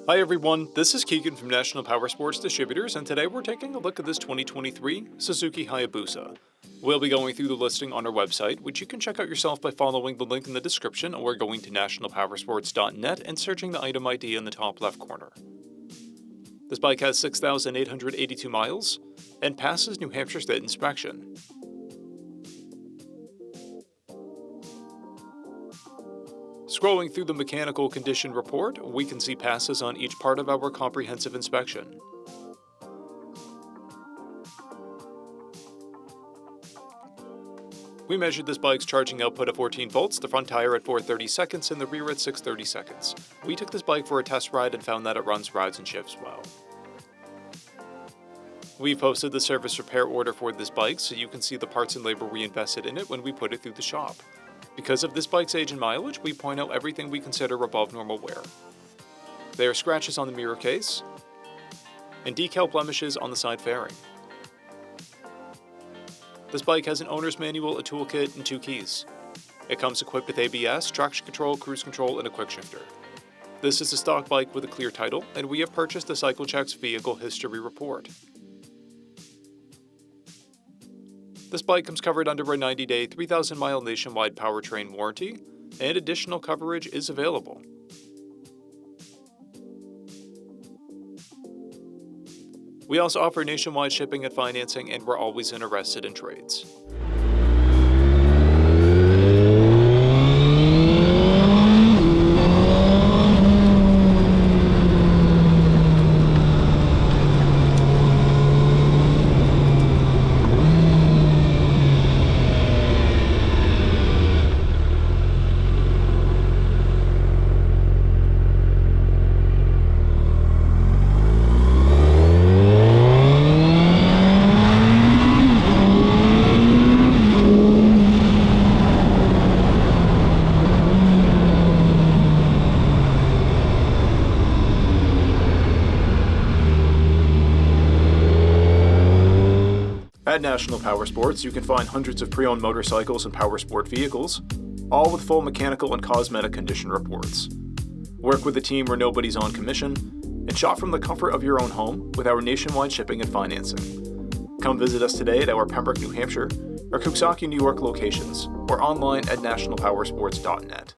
Hi everyone, this is Keegan from National Powersports Distributors, and today we're taking a look at this 2023 Suzuki Hayabusa. We'll be going through the listing on our website, which you can check out yourself by following the link in the description or going to nationalpowersports.net and searching the item ID in the top left corner. This bike has 6,882 miles and passes New Hampshire State inspection. Scrolling through the mechanical condition report, we can see passes on each part of our comprehensive inspection. We measured this bike's charging output at 14 volts, the front tire at 430 seconds, and the rear at 630 seconds. We took this bike for a test ride and found that it runs, rides, and shifts well. We posted the service repair order for this bike so you can see the parts and labor we invested in it when we put it through the shop. Because of this bike's age and mileage, we point out everything we consider above normal wear. There are scratches on the mirror case and decal blemishes on the side fairing. This bike has an owner's manual, a toolkit, and 2 keys. It comes equipped with ABS, traction control, cruise control, and a quick shifter. This is a stock bike with a clear title, and we have purchased the CycleCheck's vehicle history report. This bike comes covered under a 90-day, 3,000-mile nationwide powertrain warranty, and additional coverage is available. We also offer nationwide shipping and financing, and we're always interested in trades. At National Powersports, you can find hundreds of pre-owned motorcycles and powersport vehicles, all with full mechanical and cosmetic condition reports. Work with a team where nobody's on commission, and shop from the comfort of your own home with our nationwide shipping and financing. Come visit us today at our Pembroke, New Hampshire, or Coxsackie, New York locations, or online at nationalpowersports.net.